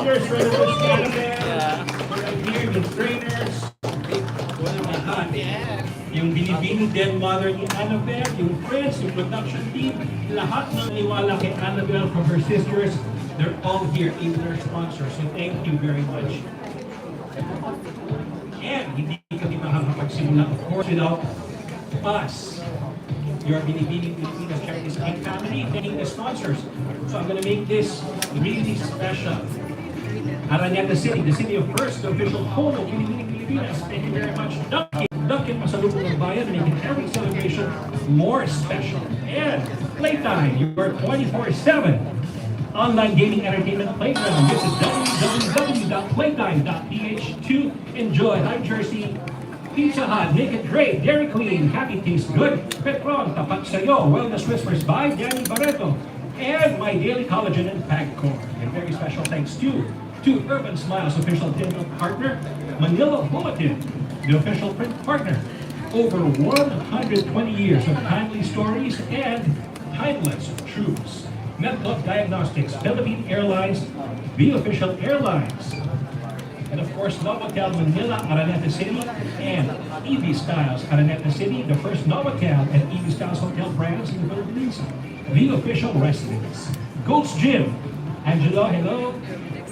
Cheers for the Annabelle. Right here, the trainers. Yung binibining den mother ni Annabelle, yung friends, yung production team, lahat ng niwala kay Annabelle from her sisters, they're all here, even their sponsors. So thank you very much. And hindi kami makakapagsimula, of course, without us. Your Binibining Pilipinas Chinese King family, thanking the sponsors. So I'm going to make this really special. Araneta City, the city of first, the official home of Binibining Pilipinas. Thank you very much. Dunkin Pasalubong ng Bayan, making every celebration more special. And Playtime, your 24/7 online gaming entertainment playground. Visit www.playtime.ph to enjoy. High Jersey, Pizza Hut, Make It Great, Dairy Queen, Happy Taste Good, Petron, Tapat Sayo, Wellness Whispers by Danny Barreto, and My Daily Collagen and Pagcor. And very special thanks to Urban Smiles official dental partner, Manila Bulletin, the official print partner. Over 120 years of timely stories and timeless truths. MedLook Diagnostics, Philippine Airlines, the official airlines. And of course, Novotel Manila, Araneta City, and EV Styles, Araneta City, the first Novotel and EV Styles hotel brands in the Philippines, the official residence. Goats Gym, Angelo, hello.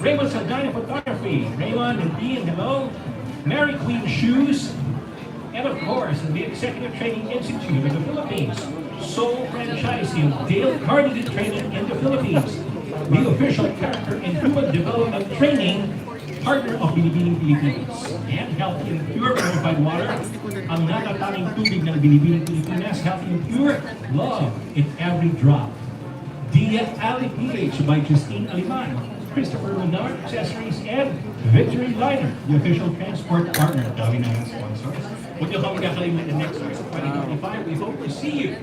Raymond Saldana Photography, Raymond and Dean, hello. Mary Queen Shoes, and of course, the Executive Training Institute of the Philippines, sole franchisee of Dale Carnegie Training in the Philippines, the official character and human development training partner of Binibining Pilipinas, and Healthy and Pure Purified Water, ang natatanging tubig ng Binibining Pilipinas, Healthy and Pure, love in every drop. Diet Alley PH by Justine Aliman, Christopher Menard Accessories, and Victory Liner, the official transport partner. Dami na yung sponsors. Huwag niyo kami kakalimutan next year sa 2025. We hope to see you.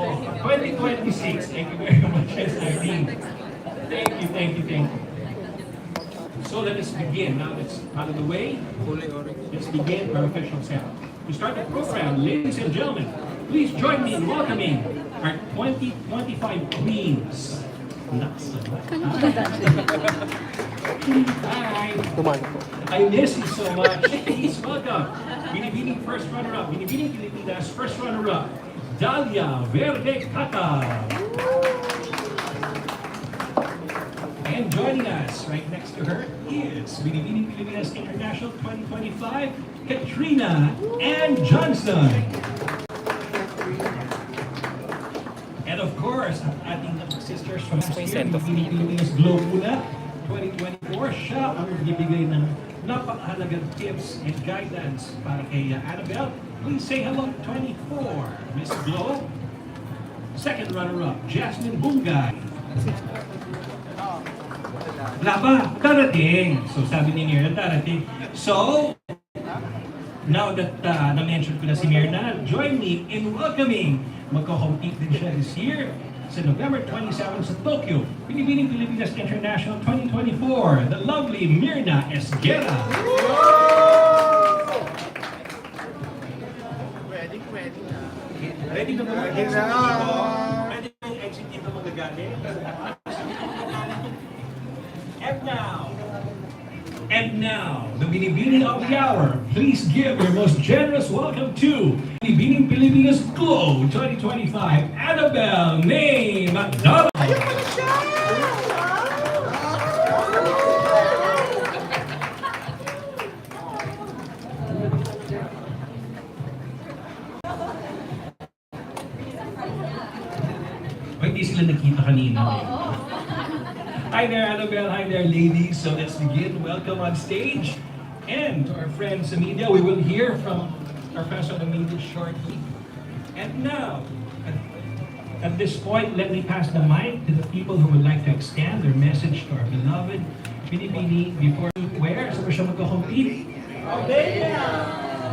Oh, 2026. Thank you very much, Irene. Thank you, thank you, thank you. So let us begin. Now that's out of the way. Let's begin our official setup. To start the program, ladies and gentlemen, please join me in welcoming our 2025 queens. Hi. I miss you so much. Please welcome Binibining first runner-up, Binibining Pilipinas first runner-up, Dalia Verde Cata. And joining us right next to her is Binibining Pilipinas International 2025, Katrina Ann Johnson. And of course, ang ating sisters from last year, Binibining Pilipinas Glow Muna 2024, siya ang magbibigay ng napakahalagang tips and guidance para kay Annabelle. Please say hello, 24, Miss Glow. Second runner-up, Jasmine Bungay. Laba, darating. So sabi ni Mirna, darating. So, now that na-mention ko na si Mirna, join me in welcoming, magko-compete din siya this year sa November 27 sa Tokyo, Binibining Pilipinas International 2024, the lovely Mirna Esguera. Ready na. Ready na ba? Ready na. Ready na yung exit dito magagamit. And now, the Binibining of the Hour. Please give your most generous welcome to Binibining Pilipinas Glow 2025, Annabelle Mae McDonnell. Ayun pala siya! Hindi sila nakita kanina. Hi there, Annabelle. Hi there, ladies. So let's begin. Welcome on stage. And to our friends in media, we will hear from our friends on the media shortly. And now, at this point, let me pass the mic to the people who would like to extend their message to our beloved Binibini before where? So we're siya magko-compete? Albania!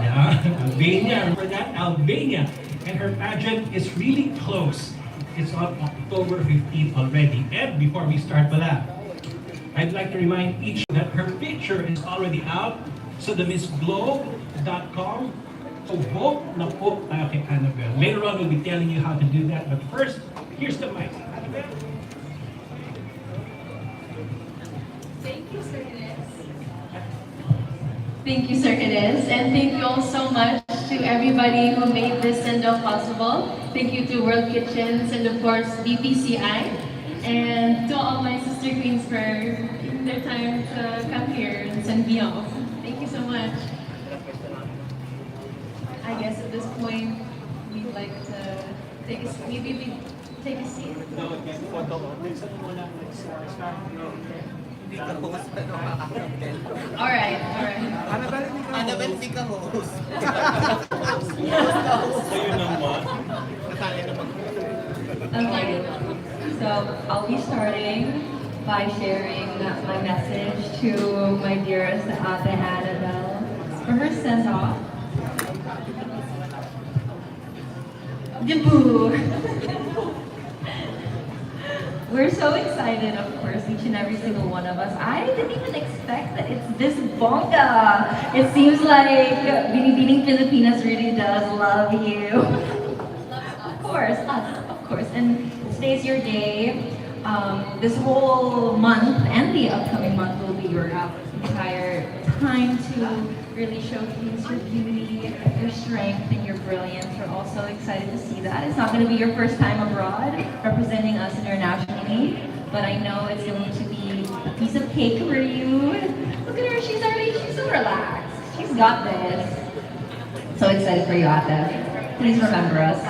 Yeah, Albania. Remember that? Albania. And her pageant is really close. It's on October 15th already. And before we start with that, I'd like to remind each that her picture is already out sa themissglobe.com. So vote na po tayo kay Annabelle. Later on, we'll be telling you how to do that. But first, here's the mic. Annabelle. Thank Thank you, Sir Ines, and thank you all so much to everybody who made this send-off possible. Thank you to World Kitchens and of course BPCI, and to all my sister queens for taking their time to come here and send me off. Thank you so much. I guess at this point we'd like to take a maybe we take a seat. All right, all right. Annabelle, hindi ka host. Okay, so I'll be starting by sharing my message to my dearest Ate Annabelle for her send-off. Debut! We're so excited, of course, each and every single one of us. I didn't even expect that it's this bongga. It seems like Binibining Pilipinas really does love you. Of course, us, of course. And today's your day. This whole month and the upcoming month will be your entire time to really showcase your beauty, your strength, and your brilliance. We're also excited to see that. It's not going to be your first time abroad representing us internationally, but I know it's going to be a piece of cake for you. Look at her, she's so relaxed. She's got this. So excited for you, Ate. Please remember us.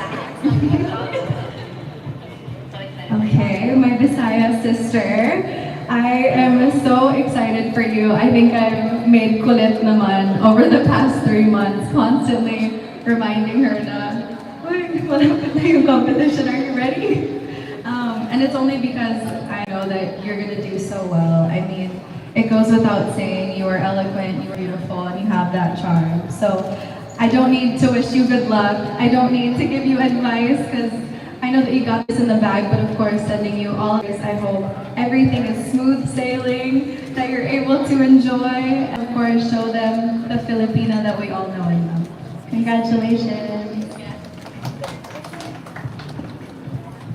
Okay, my Visaya sister. I am so excited for you. I think I've made kulit naman over the past 3 months, constantly reminding her na, "Uy, malapit na yung competition, are you ready?" And it's only because I know that you're gonna do so well. I mean, it goes without saying, you are eloquent, you are beautiful, and you have that charm. So I don't need to wish you good luck. I don't need to give you advice because I know that you got this in the bag, but of course, sending you all this, I hope everything is smooth sailing, that you're able to enjoy, and of course, show them the Filipina that we all know and love. Congratulations.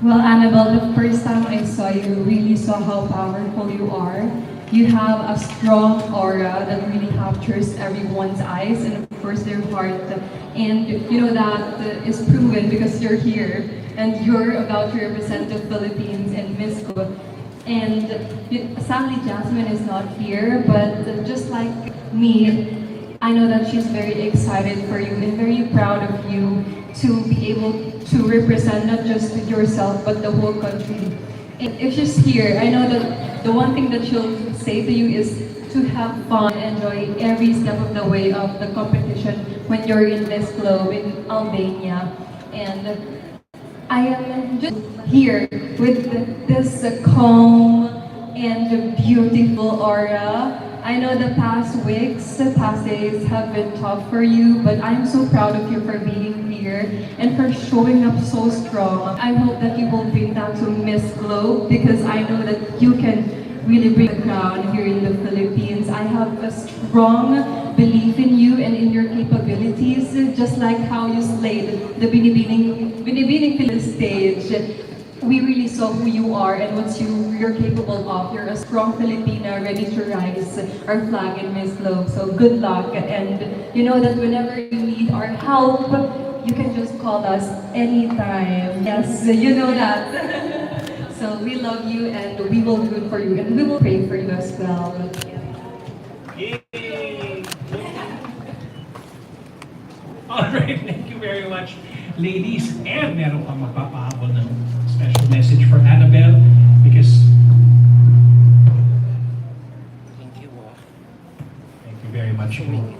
Well, Annabelle, the first time I saw you, really saw how powerful you are. You have a strong aura that really captures everyone's eyes and of course their heart. And you know that is proven because you're here and you're about to represent the Philippines and Miss Go. And sadly Jasmine is not here, but just like me, I know that she's very excited for you and very proud of you to be able to represent not just yourself but the whole country. And if she's here, I know that the one thing that she'll say to you is to have fun, enjoy every step of the way of the competition when you're in this globe in Albania. And I am just here with this calm and beautiful aura. I know the past weeks, the past days have been tough for you, but I'm so proud of you for being here and for showing up so strong. I hope that you will bring that to Miss Globe because I know that you can really bring the crown here in the Philippines. I have a strong belief in you and in your capabilities, just like how you slayed the Binibining Philippines stage. We really saw who you are and what you're capable of. You're a strong Filipina ready to rise our flag in Miss Globe. So good luck, and you know that whenever you need our help, you can just call us anytime. Yes, you know that. So we love you and we will root for you and we will pray for you as well. Yay! Alright, thank you very much, ladies. And meron pang magpapahabol ng special message for Annabelle because Thank you. thank you very much. Meron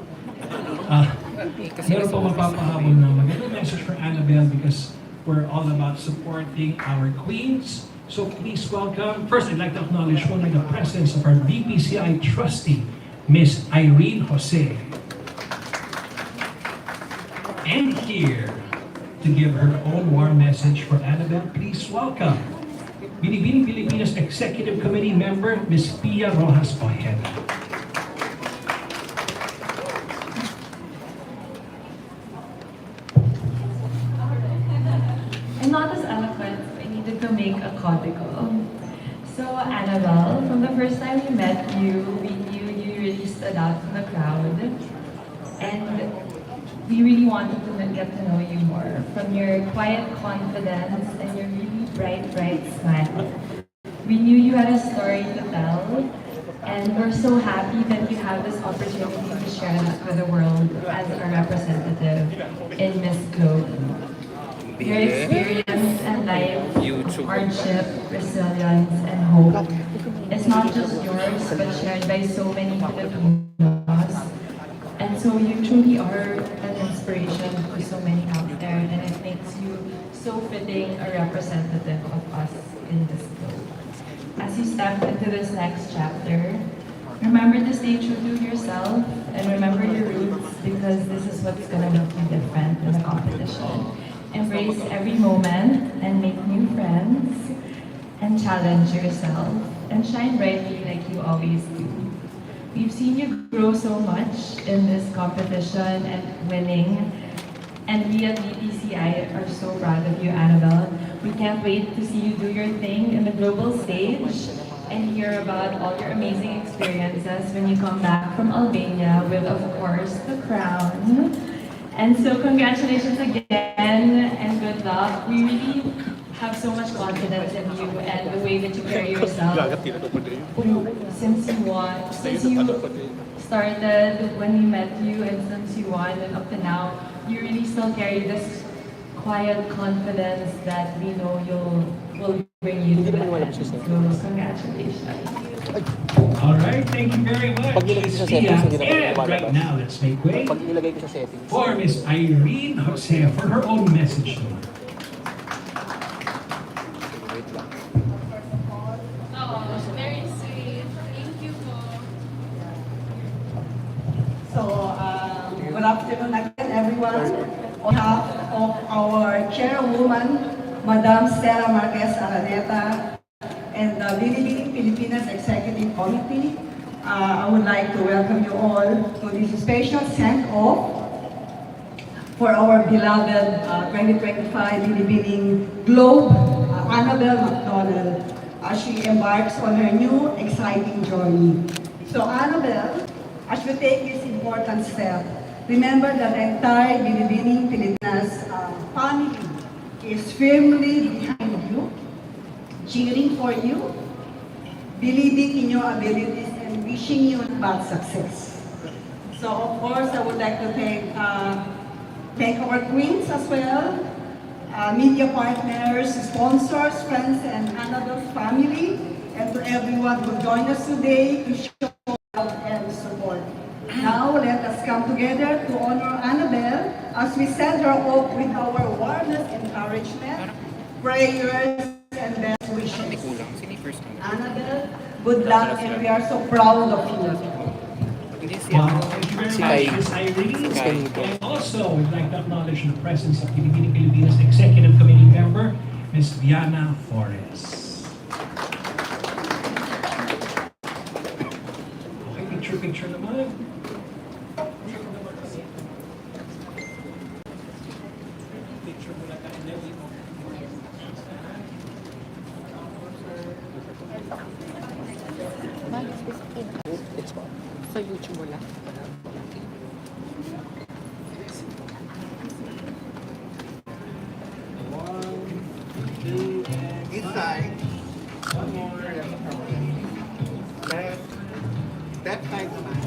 pang magpapahabol ng magandang message for Annabelle because we're all about supporting our queens. So please welcome, first I'd like to acknowledge only the presence of our BPCI trustee, Miss Irene Jose. And here to give her own warm message for Annabelle, please welcome Binibining Pilipinas Executive Committee member, Miss Pia Rojas Ojeda. I'm not as eloquent, so I needed to make a codigo. So, Annabelle, from the first time we met you, we knew you really stood out from the crowd. And we really wanted to get to know you more. From your quiet confidence and your really bright smile. We knew you had a story to tell. And we're so happy that you have this opportunity to share that with the world as a representative in Miss Globe. Your experience and life, hardship, resilience, and hope is not just yours, but shared by so many Filipinos. And so you truly are an inspiration for so many out there, and it makes you so fitting a representative of us in this globe. As you step into this next chapter, remember to stay true to yourself and remember your roots because this is what's going to make you different in the competition. Embrace every moment and make new friends and challenge yourself and shine brightly like you always do. We've seen you grow so much in this competition and winning, and we at BPCI are so proud of you, Annabelle. We can't wait to see you do your thing in the global stage and hear about all your amazing experiences when you come back from Albania with, of course, the crown. And so congratulations again and good luck. We really have so much confidence in you and the way that you carry yourself since you started when we met you and since you won and up to now, you really still carry this quiet confidence that we know will bring you to the end. So congratulations. All right, thank you very much, Pag nilagay ko sa Sia. settings, hindi na And lumalabas. right now, let's make way Pag nilagay ko sa settings. for Miss Irene Jose for her own message. Wait lang. Very sweet. Thank you po. So, good afternoon again, everyone. On behalf of our chairwoman, Madam Stella Marquez Araneta, and the Pilipinas Executive Committee, I would like to welcome you all to this special send-off for our beloved 2025 Philippine Globe, Annabelle McDonnell, as she embarks on her new exciting journey. So Annabelle, as you take this important step, remember that the entire Binibining Pilipinas family is firmly behind you, cheering for you, believing in your abilities, and wishing you bad success. So of course, I would like to thank our queens as well, media partners, sponsors, friends, and Annabelle's family, and to everyone who joined us today to show love and support. Now, let us come together to honor Annabelle as we send her off with our warmest encouragement, prayers, and best wishes. Annabelle, good luck, and we are so proud of you. Wow, thank you very Sky. much, Miss Irene. Sky. And also, we'd like to acknowledge the presence of Pilipinas Executive Committee member, Ms. Viana Flores. Okay, picture naman. Picture muna tayo. It's fine. Sa YouTube wala. This side. One more. That side naman.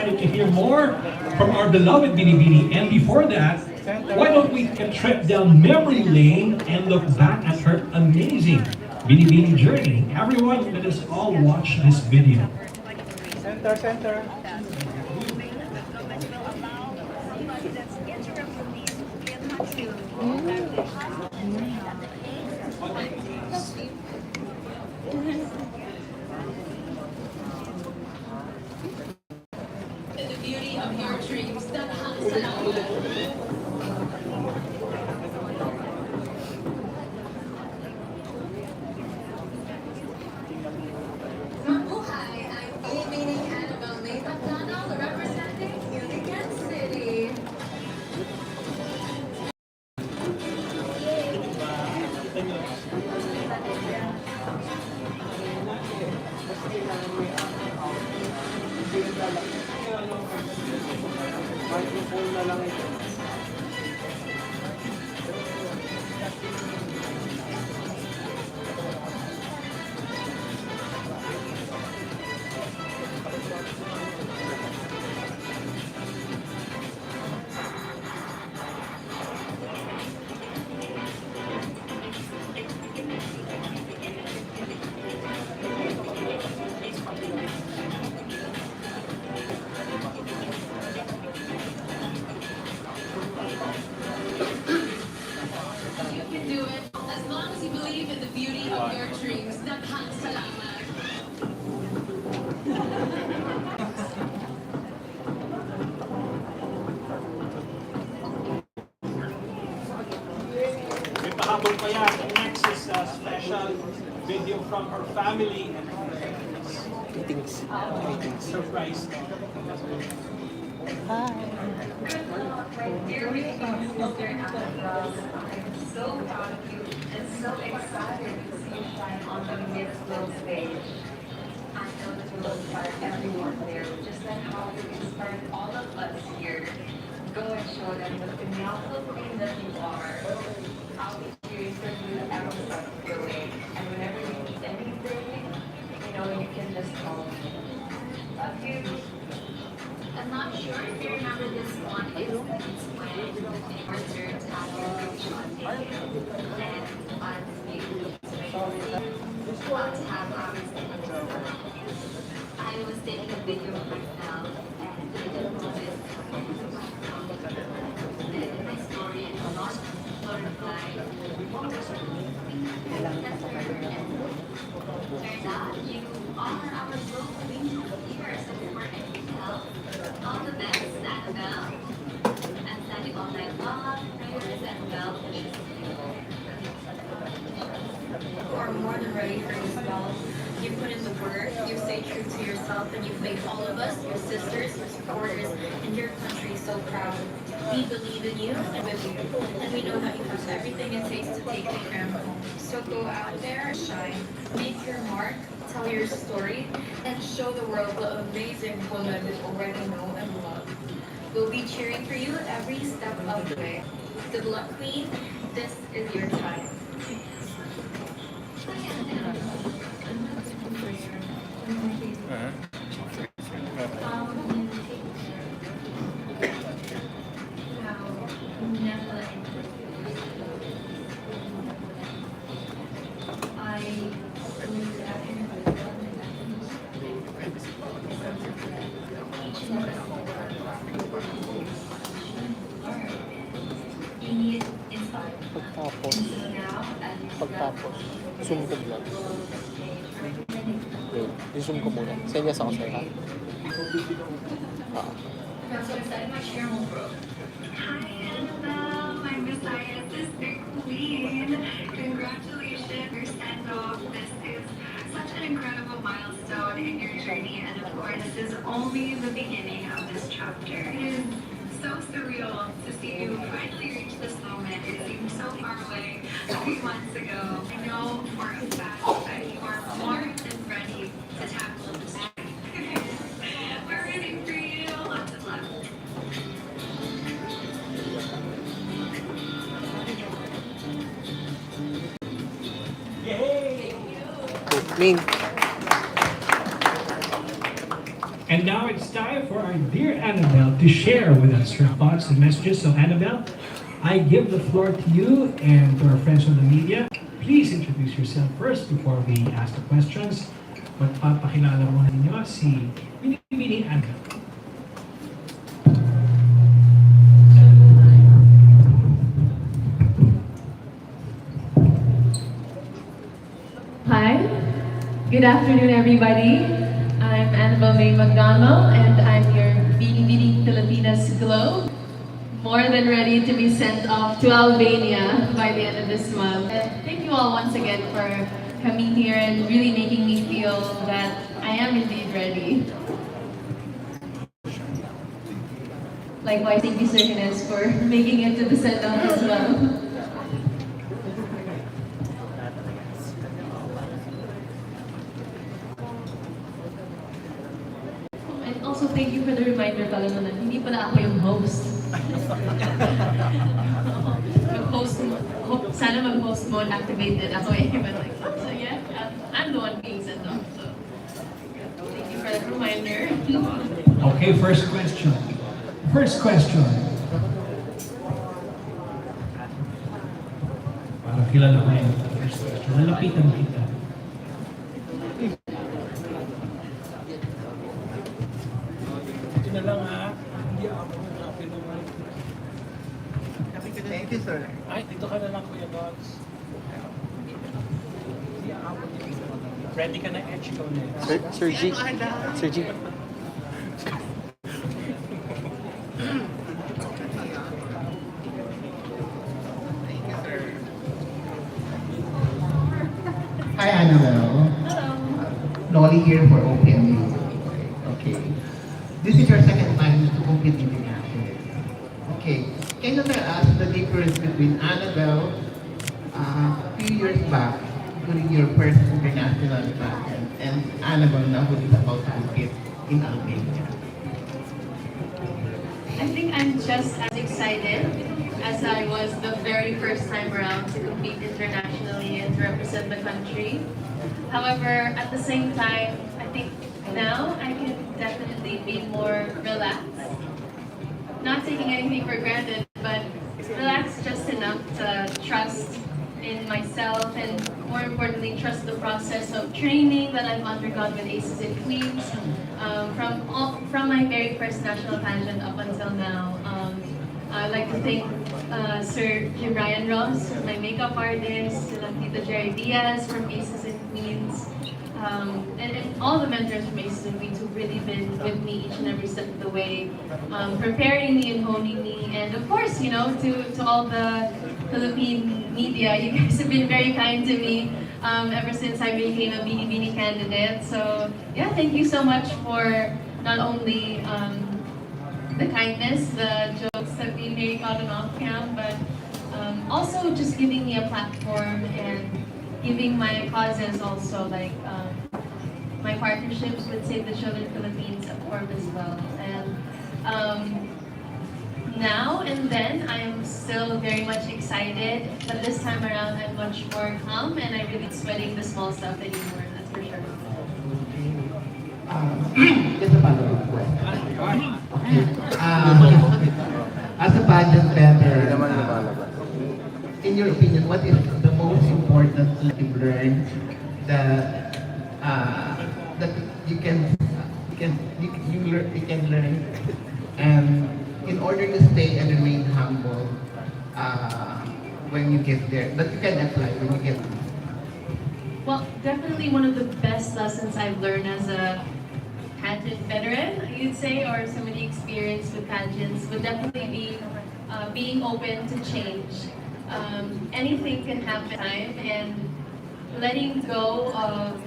excited to hear more from our beloved Binibini. And before that, why don't we take a trip down memory lane and look back at her amazing Binibini journey. Everyone, let us all watch this video. Center, center. The beauty of your dreams that hangs along. Mabuhay! I'm Philippine Annabelle Mae McDonnell representing Pilipinas City. Microphone na lang ito. You can do it as long as you believe in the beauty of your dreams. Daghang salamat. May pahabol pa yan. Next is a special video from her family and her friends. Greetings. Greetings. Surprise. My dearly sister Annabelle, I'm so proud of you and so excited to see you shine on the Miss World stage. I know that you will inspire everyone there, just like how you inspired all of us here. Go and show them the phenomenal queen that you are. I'll be cheering for you every step of your way. And whenever you need anything, you know, you can just call me. Love you. I'm not sure if you remember this one. It's when Arthur Taylor shot me and on me. Want to have I was taking a video of myself and I didn't notice my story and a lot of reply. Turned out you are our global queen here, so before anything else, all the best, Annabelle. I'm sending all my love, prayers, and well wishes to you. You are more than ready for this ball. You put in the work, you stay true to yourself, and you've made all of us, your sisters, your supporters, and your country so proud. We believe in you and with you, and we know that you have everything it takes to take the crown home. So go out there and shine, make your mark, tell your story, and show the world the amazing woman we already know and love. We'll be cheering for you every step of the way. Good luck, Queen. This is your time. Pagtapos, zoom ko vlog. Wait, i-zoom ko muna. Senyas ako sa'yo, ha? I'm so excited my chair won't broke. Hi, Annabelle, my Messiah sister queen. Congratulations, your send-off. This is such an incredible milestone in your journey, and of course, this is only the beginning of this chapter. It is so surreal to see you finally reach this moment. It seemed so far away a few months ago. I know for a fact that you are more than ready to tackle this journey. We're rooting for you. Lots of love. Yay! Main. And now it's time for our dear Annabelle to share with us her thoughts and messages. So Annabelle, I give the floor to you and to our friends on the media. Please introduce yourself first before we ask the questions. Magpapakilala mo ninyo si Binibining Annabelle. Hi, good afternoon everybody. I'm Annabelle Mae McDonnell and I'm your Binibining Pilipinas Globe. More than ready to be sent off to Albania by the end of this month. And thank you all once again for coming here and really making me feel that I am indeed ready. Likewise, thank you Sir Hines for making it to the send-off as well. And also thank you for the reminder pala na hindi pala ako yung host. Sana mag-host mode activated ako eh. But like, so yeah, I'm the one being sent off. So thank you for that reminder. Okay, first question. First question. Para kilala ko yung first question. Lalapitan kita. Ito na lang ha. Hindi ako happy naman. Thank you, sir. Ay, dito ka na lang Kuya Gods. Hindi ako. Ready ka na edge ko na. Sir G. Sir G. Hi, Annabelle. Hello. Nolly here for OPM. Okay. This is your second time to compete internationally. Okay. Can you tell us the difference between Annabelle a few years back during your first international pageant and Annabelle now who is about to compete in Albania? I think I'm just as excited as I was the very first time around to compete internationally and to represent the country. However, at the same time, I think now I can definitely be more relaxed. Not taking anything for granted, but relaxed just enough to trust in myself and more importantly, trust the process of training that I've undergone with Aces and Queens from my very first national pageant up until now. I'd like to thank Sir Jim Ryan Ross, my makeup artist, Tita Jerry Diaz from Aces and Queens, and all the mentors from Aces and Queens who've really been with me each and every step of the way, preparing me and honing me, and of course, you know, to all the Philippine media, you guys have been very kind to me ever since I became a Bini candidate. So yeah, thank you so much for not only the kindness, the jokes that we make on and off cam, but also just giving me a platform and giving my causes also, like my partnerships with Save the Children Philippines a form as well. And now and then, I'm still very much excited, but this time around, I'm much more calm and I'm really sweating the small stuff anymore, that's for sure. Just a follow-up question. As a pageant veteran, in your opinion, what is the most important thing you've learned that that you can learn, and in order to stay and remain humble when you get there, that you can apply when you get there? Well, definitely one of the best lessons I've learned as a pageant veteran, you'd say, or somebody experienced with pageants, would definitely be being open to change. Anything can happen, and letting go of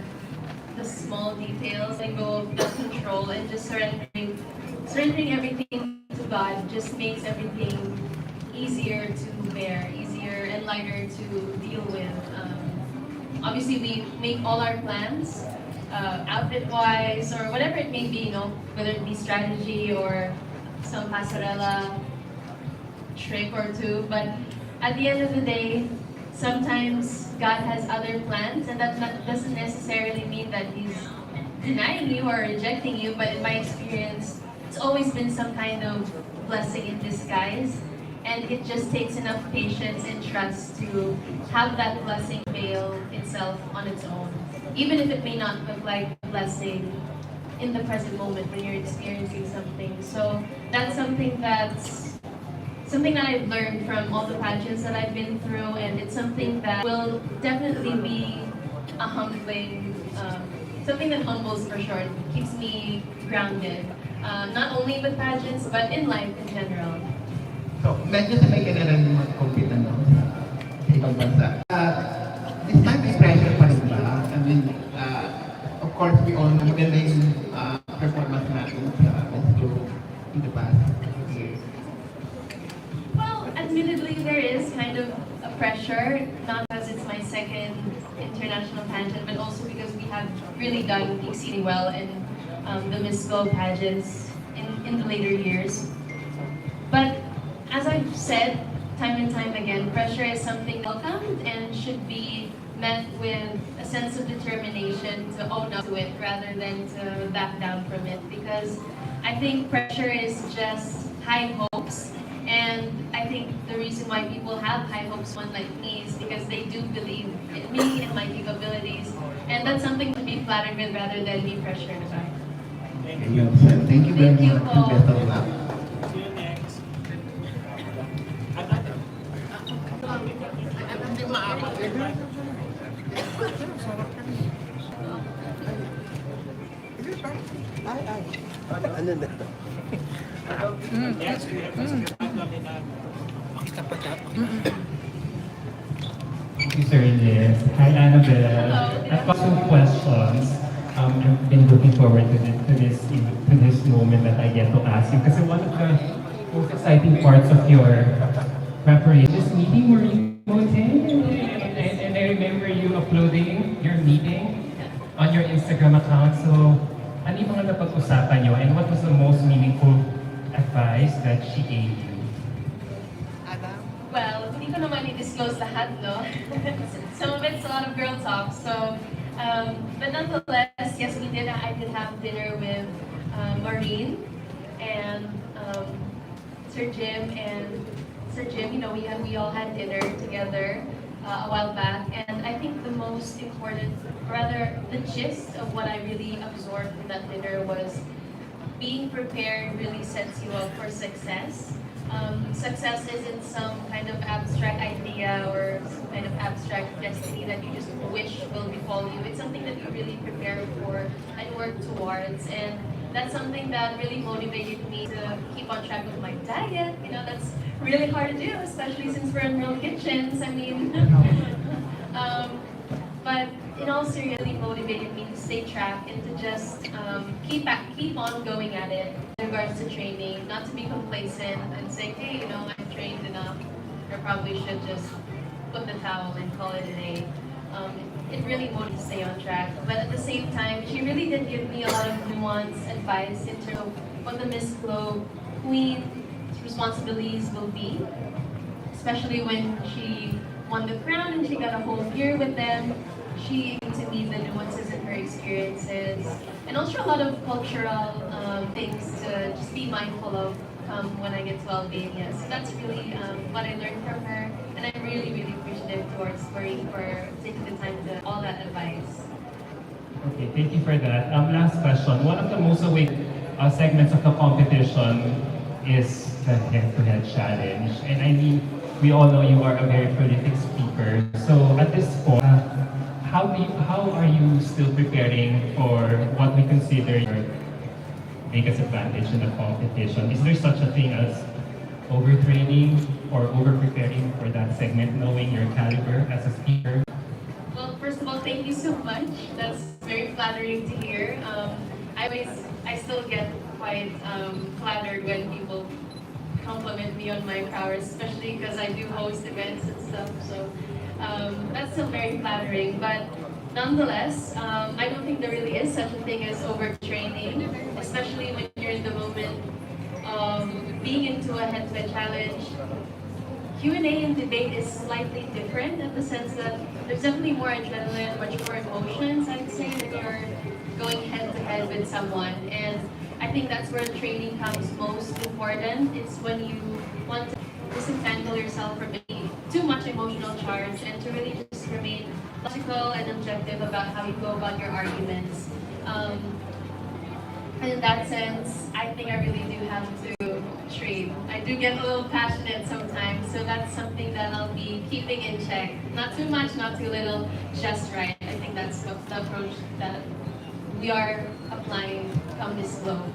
the small details, letting go of the control, and just surrendering everything to God just makes everything easier to bear, easier and lighter to deal with. Obviously, we make all our plans, outfit-wise, or whatever it may be, you know, whether it be strategy or some pasarela trick or two, but at the end of the day, sometimes God has other plans, and that doesn't necessarily mean that He's denying you or rejecting you, but in my experience, it's always been some kind of blessing in disguise. And it just takes enough patience and trust to have that blessing veil itself on its own. Even if it may not look like a blessing in the present moment when you're experiencing something. So that's something that I've learned from all the pageants that I've been through, and it's something that will definitely be a humbling, something that humbles for sure, keeps me grounded. Not only with pageants, but in life in general. So, medyo sabay ka na rin mag-compete sa ibang bansa. This time, may pressure pa rin ba? I mean, of course, we all know maganda yung performance natin sa in the past years. Well, admittedly, there is kind of a pressure, not because it's my second international pageant, but also because we have really done exceedingly well in the Miss Globe pageants in the later years. But as I've said time and time again, pressure is something welcomed and should be met with a sense of determination to own up to it rather than to back down from it. Because I think pressure is just high hopes, and I think the reason why people have high hopes, one like me, is because they do believe in me and my capabilities, and that's something to be flattered with rather than be pressured about. Thank you very Thank you, much. Paul. Best of luck. See you next. Ano na? Yes, we have a Thank you, Sir Liz. Hi, Annabelle. I've got some questions. I've been looking forward to this moment that I get to ask you. Because one of the most exciting parts of your preparation, this meeting where you and I remember you uploading your meeting on your Instagram account. So, ano yung mga napag-usapan nyo, and what was the most meaningful advice that she gave you? Well, hindi ko naman i-disclose lahat, no? Some of it's a lot of girl talk. So, but nonetheless, yes, I did have dinner with Maureen and Sir Jim, you know, we all had dinner together a while back, and I think the most important, rather the gist of what I really absorbed from that dinner was being prepared really sets you up for success. Success isn't some kind of abstract idea or some kind of abstract destiny that you just wish will befall you. It's something that you really prepare for and work towards, and that's something that really motivated me to keep on track with my diet. You know, that's really hard to do, especially since we're in real kitchens. I mean, but in all seriousness, it really motivated me to stay track and to just keep on going at it in regards to training, not to be complacent and say, hey, you know, I've trained enough, I probably should just put the towel and call it a day. It really motivated me to stay on track. But at the same time, she really did give me a lot of nuanced advice in terms of what the Miss Globe Queen's responsibilities will be, especially when she won the crown and she got a whole year with them. She gave to me the nuances in her experiences, and also a lot of cultural things to just be mindful of when I get to Albania. So that's really what I learned from her, and I'm really, really appreciative towards Maureen for taking the time to all that advice. Okay, thank you for that. Last question. One of the most awaited segments of the competition is the head-to-head challenge. And I mean, we all know you are a very prolific speaker. So at this point, how are you still preparing for what we consider your biggest advantage in the competition? Is there such a thing as overtraining or over-preparing for that segment, knowing your caliber as a speaker? Well, first of all, thank you so much. That's very flattering to hear. I still get quite flattered when people compliment me on my prowess, especially because I do host events and stuff. So that's still very flattering. But nonetheless, I don't think there really is such a thing as overtraining, especially when you're in the moment. Being into a head-to-head challenge, Q&A and debate is slightly different in the sense that there's definitely more adrenaline, much more emotions, I'd say, when you're going head to head with someone. And I think that's where training comes most important. It's when you want to disentangle yourself from any too much emotional charge and to really just remain logical and objective about how you go about your arguments. And in that sense, I think I really do have to train. I do get a little passionate sometimes, so that's something that I'll be keeping in check. Not too much, not too little, just right. I think that's the approach that we are applying come this globe.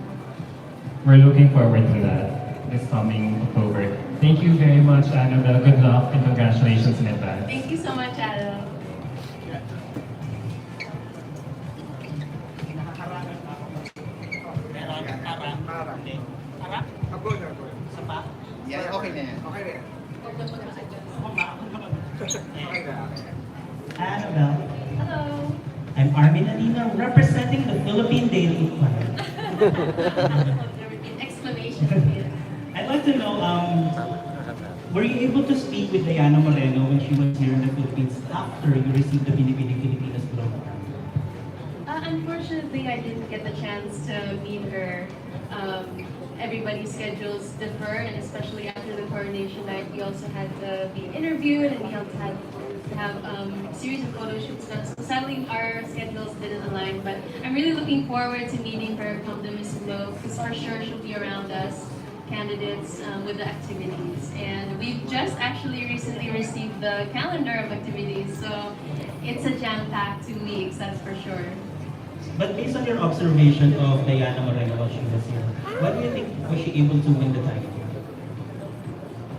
We're looking forward to that this coming October. Thank you very much, Annabelle. Good luck and congratulations in advance. Thank you so much, Adam. Yeah, okay na yan. Okay na yan. Annabelle, Hello. I'm Armin Alina, representing the Philippine Daily Inquirer. There would be an explanation here. I'd like to know, were you able to speak with Diana Moreno when she was here in the Philippines after you received the Pilipinas Global? Unfortunately, I didn't get the chance to meet her. Everybody's schedules differ, and especially after the coronation night, we also had to be interviewed and we also had to have a series of photo shoots done. So sadly, our schedules didn't align, but I'm really looking forward to meeting her come the Miss Globe, because for sure she'll be around us candidates with the activities. And we've just actually recently received the calendar of activities, so it's a jam-packed 2 weeks, that's for sure. But based on your observation of Diana Moreno while she was here, what do you think was she able to win the title?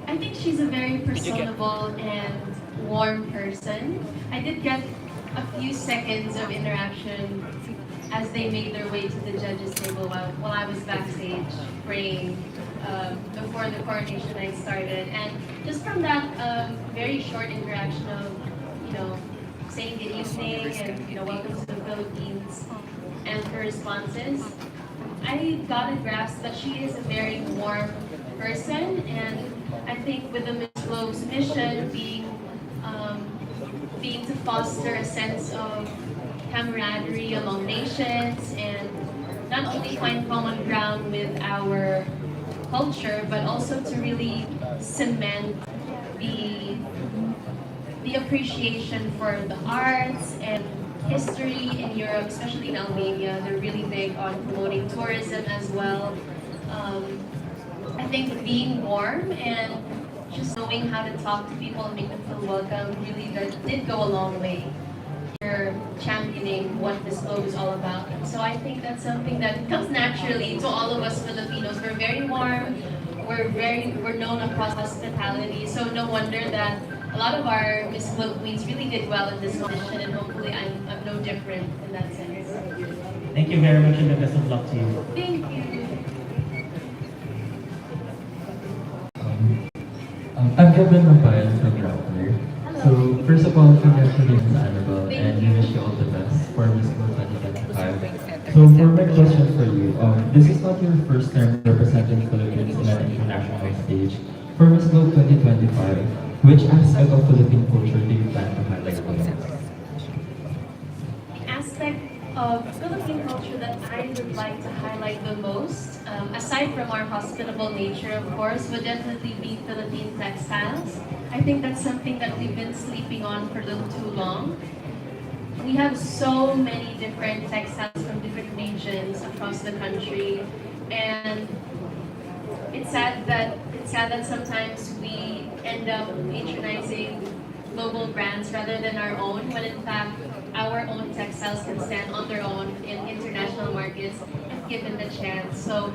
I think she's a very personable and warm person. I did get a few seconds of interaction as they made their way to the judges' table while I was backstage praying before the coronation night started. And just from that very short interaction of, saying good evening and, welcome to the Philippines, and her responses, I got a grasp that she is a very warm person, and I think with the Miss Globe's mission being to foster a sense of camaraderie among nations and not only find common ground with our culture, but also to really cement the appreciation for the arts and history in Europe, especially in Albania. They're really big on promoting tourism as well. I think being warm and just knowing how to talk to people and make them feel welcome really did go a long way. You're championing what this globe is all about. And so I think that's something that comes naturally to all of us Filipinos. We're very warm, we're known across hospitality, so no wonder that a lot of our Miss Globe Queens really did well in this competition, and hopefully I'm no different in that sense. Thank you very much and the best of luck to you. Thank you. I'm Kevin Rafael from Grappler. So first of all, congratulations Annabelle, and we wish you all the best for Miss Globe 2025. So for my question for you, this is not your first time representing Philippines in an international stage. For Miss Globe 2025, which aspect of Philippine culture do you plan to highlight the most? The aspect of Philippine culture that I would like to highlight the most, aside from our hospitable nature, of course, would definitely be Philippine textiles. I think that's something that we've been sleeping on for a little too long. We have so many different textiles from different regions across the country, and it's sad that sometimes we end up patronizing global brands rather than our own, when in fact our own textiles can stand on their own in international markets if given the chance. So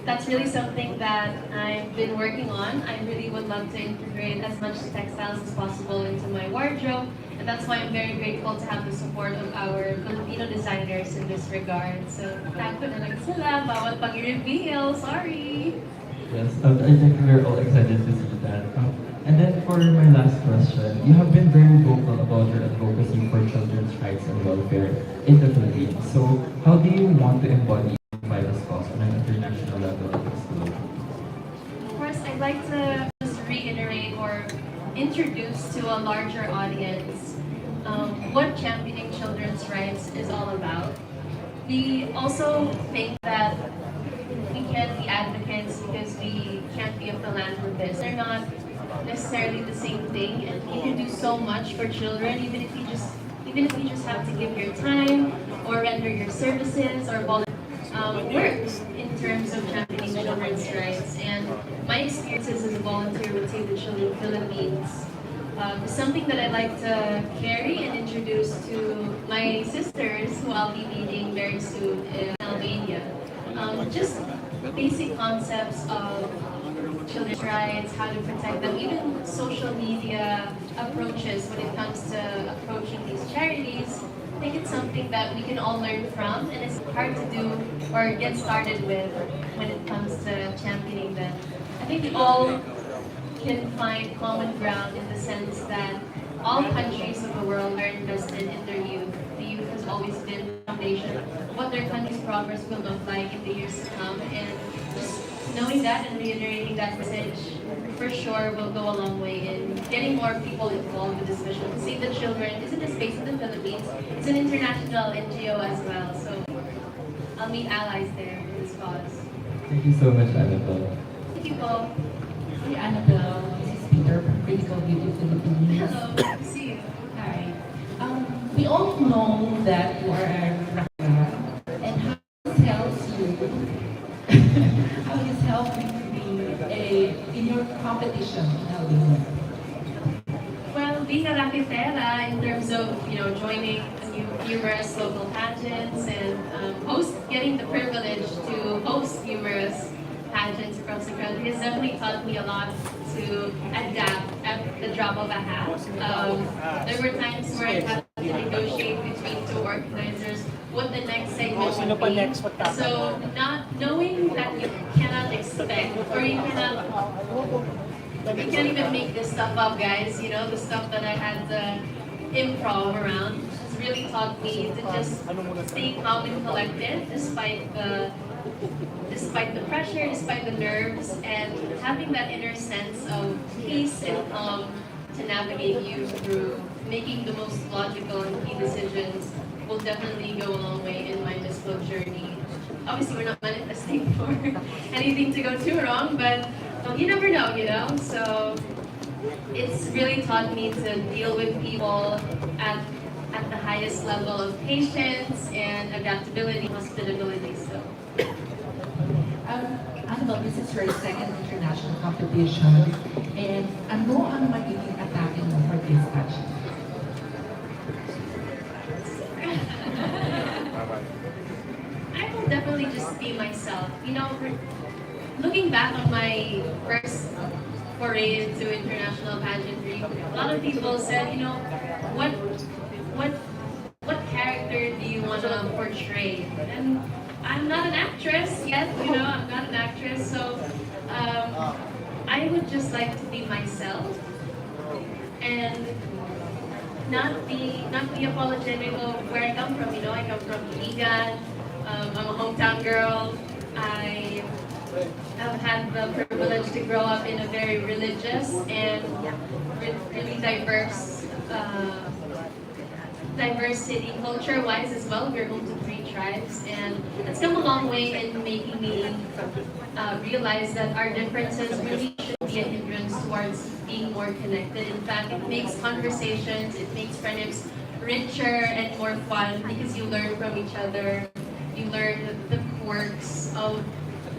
that's really something that I've been working on. I really would love to integrate as much textiles as possible into my wardrobe, and that's why I'm very grateful to have the support of our Filipino designers in this regard. So, tako na lang sila, bawal pang i-reveal, sorry! Yes, I think we're all excited to see that. And then for my last question, you have been very vocal about your advocacy for children's rights and welfare in the Philippines. So how do you want to embody this cause on an international level at this globe? Of course, I'd like to just reiterate or introduce to a larger audience what championing children's rights is all about. We also think that we can't be advocates because we can't be a philanthropist. They're not necessarily the same thing, and you can do so much for children, even if you just have to give your time or render your services or work in terms of championing children's rights. And my experiences as a volunteer with Save the Children Philippines is something that I'd like to carry and introduce to my sisters who I'll be meeting very soon in Albania. Just basic concepts of children's rights, how to protect them, even social media approaches when it comes to approaching these charities. I think it's something that we can all learn from, and it's hard to do or get started with when it comes to championing them. I think we all can find common ground in the sense that all countries of the world are invested in their youth. The youth has always been the foundation of what their country's progress will look like in the years to come, and just knowing that and reiterating that message for sure will go a long way in getting more people involved with this mission. Save the Children isn't just based in the Philippines, it's an international NGO as well. So I'll meet allies there for this cause. Thank you so much, Annabelle. Thank you, Paul. Hi, Annabelle. This is Peter from Critical Beauty Philippines. Hello, good to see you. Hi. We all know that you are a rocker, and how this helps you, how this helps you to be in your competition in Albania. Well, being a raquetera in terms of joining numerous local pageants and getting the privilege to host numerous pageants across the country has definitely taught me a lot to adapt at the drop of a hat. There were times where I had to negotiate between two organizers what the next segment would be. So not knowing that you cannot expect or you can't even make this stuff up, guys. The stuff that I had to improv around has really taught me to just stay calm and collected despite the pressure, despite the nerves, and having that inner sense of peace and calm to navigate you through making the most logical and key decisions will definitely go a long way in my Miss Flow journey. Obviously, we're not manifesting for anything to go too wrong, but you never know, So it's really taught me to deal with people at the highest level of patience and adaptability, hospitability. So. Annabelle, this is your second international competition, and ano ang magiging atake mo for this pageant? I will definitely just be myself. Looking back on my first foray into international pageantry, a lot of people said, what character do you want to portray? And I'm not an actress yet, I'm not an actress, so I would just like to be myself and not be apologetic of where I come from. I come from Iligan. I'm a hometown girl. I have had the privilege to grow up in a very religious and really diverse city, culture-wise as well. We're home to 3 tribes, and it's come a long way in making me realize that our differences really shouldn't be a hindrance towards being more connected. In fact, it makes conversations, it makes friendships richer and more fun because you learn from each other. You learn the quirks of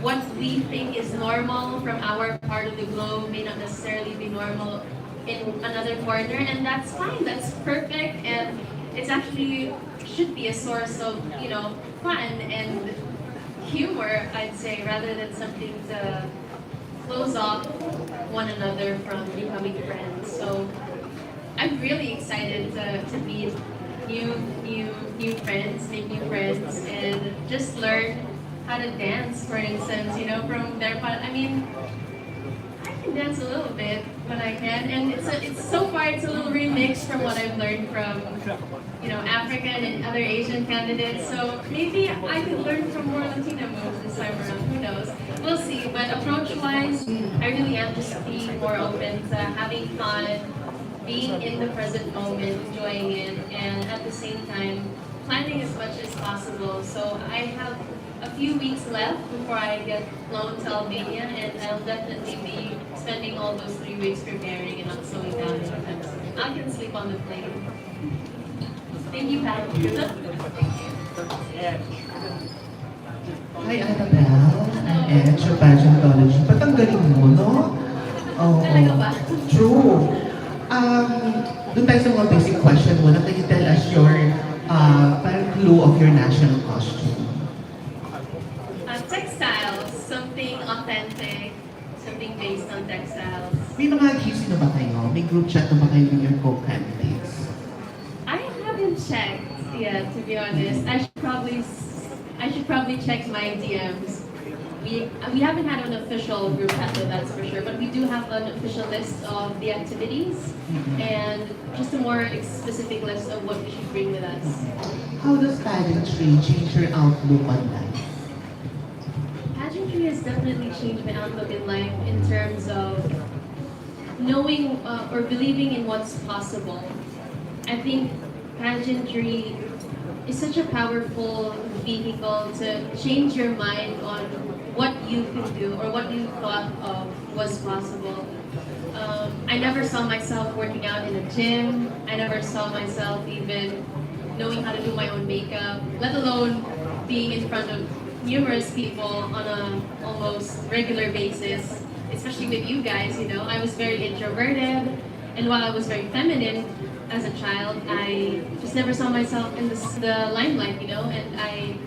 what we think is normal from our part of the globe may not necessarily be normal in another corner, and that's fine, that's perfect, and it's actually should be a source of fun and humor, I'd say, rather than something to close off one another from becoming friends. So I'm really excited to meet new friends, make new friends, and just learn how to dance, for instance, from their part. I mean, I can dance a little bit when I can, and it's so far it's a little remix from what I've learned from African and other Asian candidates. So maybe I could learn from more Latina moves this time around. Who knows? We'll see. But approach-wise, I really am just being more open to having fun, being in the present moment, enjoying it, and at the same time, planning as much as possible. So I have a few weeks left before I get flown to Albania, and I'll definitely be spending all those 3 weeks preparing and not slowing down anytime soon. I can sleep on the plane. Thank you, Pat. Hi, Annabelle. I'm Edge, your pageantology. Ba't ang galing mo, no? Oh, Talaga ba? true. Doon tayo sa mga basic question mo. Can you tell us your parang clue of your national costume? Textiles, something authentic, something based on textiles. May mga GC na ba kayo? May group chat na ba kayo with your co-candidates? I haven't checked yet, to be honest. I should probably check my DMs. We haven't had an official group chat, though, that's for sure, but we do have an official list of the activities and just a more specific list of what we should bring with us. How does pageantry change your outlook on life? Pageantry has definitely changed my outlook in life in terms of knowing or believing in what's possible. I think pageantry is such a powerful vehicle to change your mind on what you can do or what you thought of was possible. I never saw myself working out in a gym. I never saw myself even knowing how to do my own makeup, let alone being in front of numerous people on a almost regular basis, especially with you guys, you know. I was very introverted, and while I was very feminine as a child, I just never saw myself in the limelight, you know, and I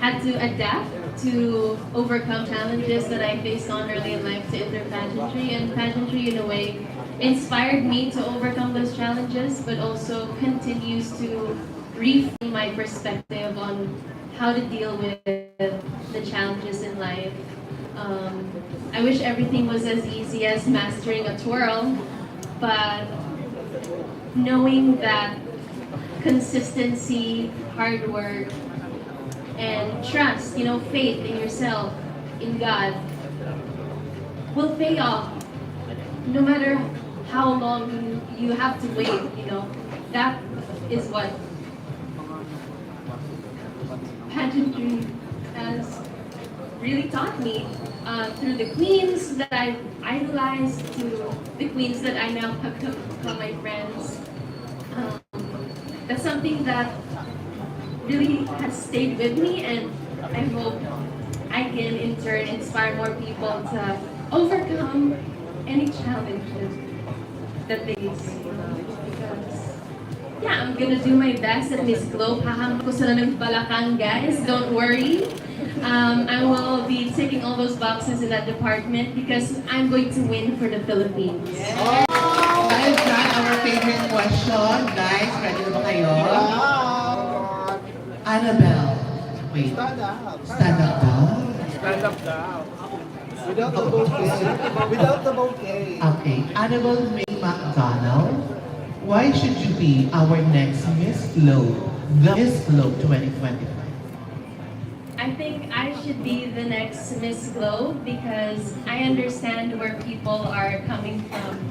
had to adapt to overcome challenges that I faced on early in life to enter pageantry, and pageantry in a way inspired me to overcome those challenges, but also continues to reframe my perspective on how to deal with the challenges in life. I wish everything was as easy as mastering a twirl, but knowing that consistency, hard work, and trust, you know, faith in yourself, in God, will pay off. No matter how long you have to wait, you know, that is what pageantry has really taught me through the queens that I idolized, to the queens that I now have become my friends. That's something that really has stayed with me, and I hope I can in turn inspire more people to overcome any challenges that they see. Because yeah, I'm gonna do my best at Miss Globe. Haham ko sila ng balakang, guys. Don't worry. I will be ticking all those boxes in that department because I'm going to win for the Philippines. That is not our favorite question. Guys, ready na ba kayo? Annabelle. Wait. Stand up. Stand up daw? Stand up daw. Without the bouquet. Without the bouquet. Okay. Annabelle Mae McDonnell, why should you be our next Miss Globe? The Miss Globe 2025. I think I should be the next Miss Globe because I understand where people are coming from.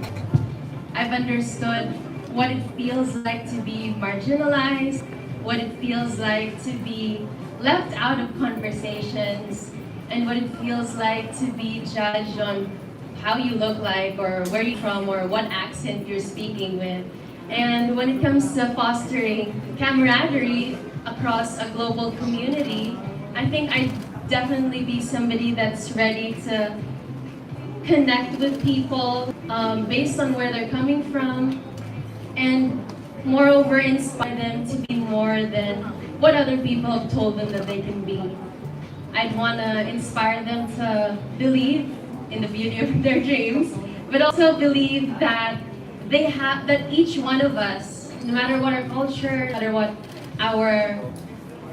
I've understood what it feels like to be marginalized, what it feels like to be left out of conversations, and what it feels like to be judged on how you look like or where you're from or what accent you're speaking with. And when it comes to fostering camaraderie across a global community, I think I'd definitely be somebody that's ready to connect with people based on where they're coming from, and moreover inspire them to be more than what other people have told them that they can be. I'd want to inspire them to believe in the beauty of their dreams, but also believe that that each one of us, no matter what our culture, no matter what our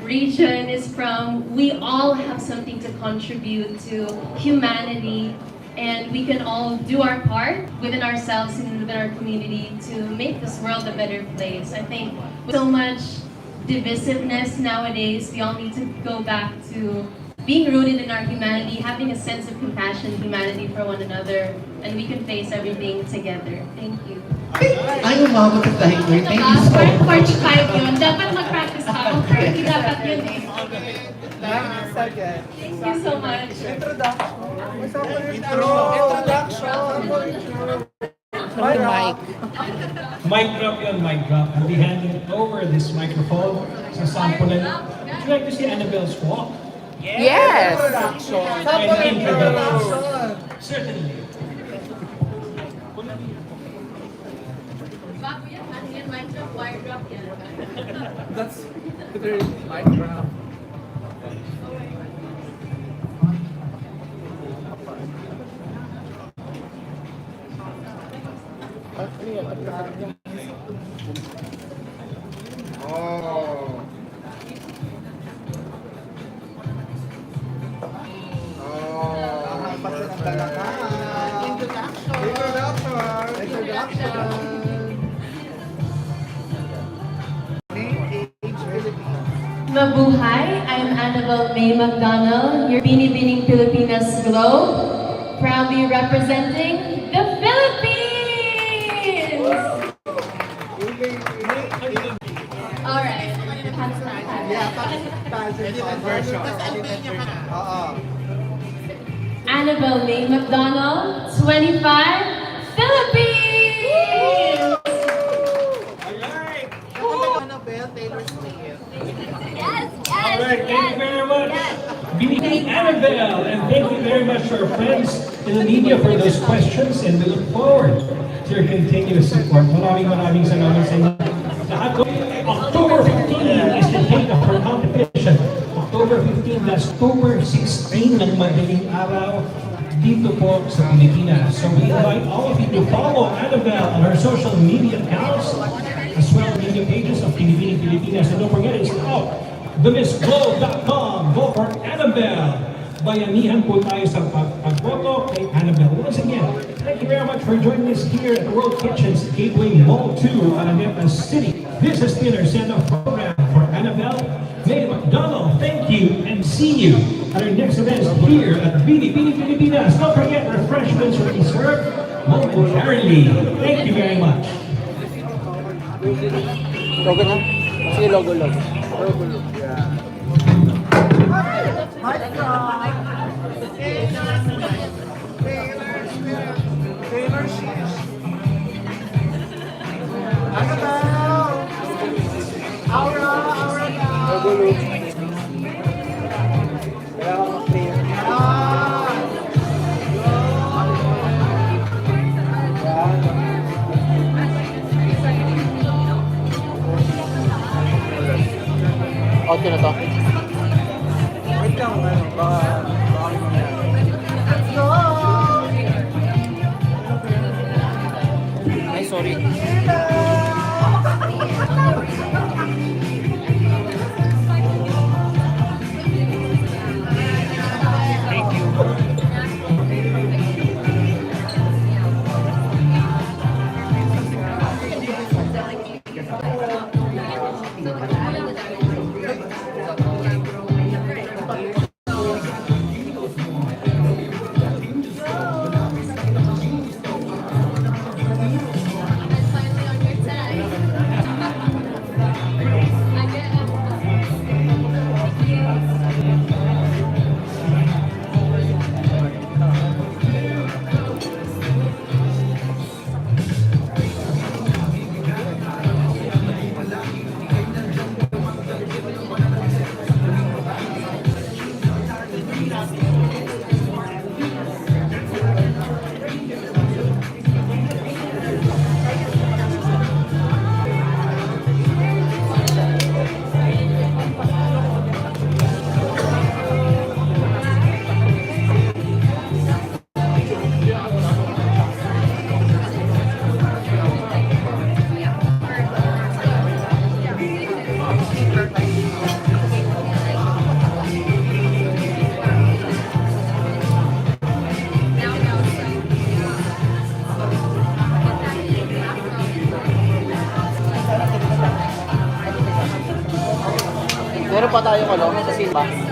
region is from, we all have something to contribute to humanity, and we can all do our part within ourselves and within our community to make this world a better place. I think with so much divisiveness nowadays, we all need to go back to being rooted in our humanity, having a sense of compassion, humanity for one another, and we can face everything together. Thank you. Ay, umabot sa dahil ko. Thank you so Part much. 45 yun. Dapat mag-practice ka. Kung 30 dapat yun eh. Second. Thank you so much. Introduction. Mic. Mic drop yun, mic drop. I'll be handing over this microphone sa sampulan. Would you like to see Annabelle's walk? Yes. And introduction. Certainly. Bago yan, ano yan, mic drop, wire drop yan. That's mic drop. Oh. Mabuhay! I'm Annabelle Mae McDonnell, your Binibining Pilipinas Globe, proudly representing the Philippines! Alright, Annabelle Mae McDonnell, 25, Philippines! Alright, thank you very much. Binigay Annabelle, and thank you very much to our friends in the media for those questions, and we look forward to your continuous support. Maraming salamat sa inyo. October 15 is the date of our competition. October 15, that's October 16 ng madaling araw dito po sa Pilipinas. So we invite all of you to follow Annabelle on her social media accounts as well as media pages of Pilipinas. And don't forget, it's out. TheMissGlobe.com. Vote for Annabelle. Bayanihan po tayo sa pagboto kay Annabelle. Once again, thank you very much for joining us here at World Kitchen's Gateway Mall 2, Araneta City. This has been our send-off program for Annabelle Mae McDonnell. Thank you and see you at our next event here at Binibining Pilipinas. Don't forget, refreshments will be served momentarily. Thank you very much. Logo na? Sige, logo. Yeah. Taylor Swift. Annabelle. Aura now. Logo. Kailangan mag-clear. Okay na to. Wait lang, baka let's go! Ay, sorry. Meron pa tayong ano, sa Simba.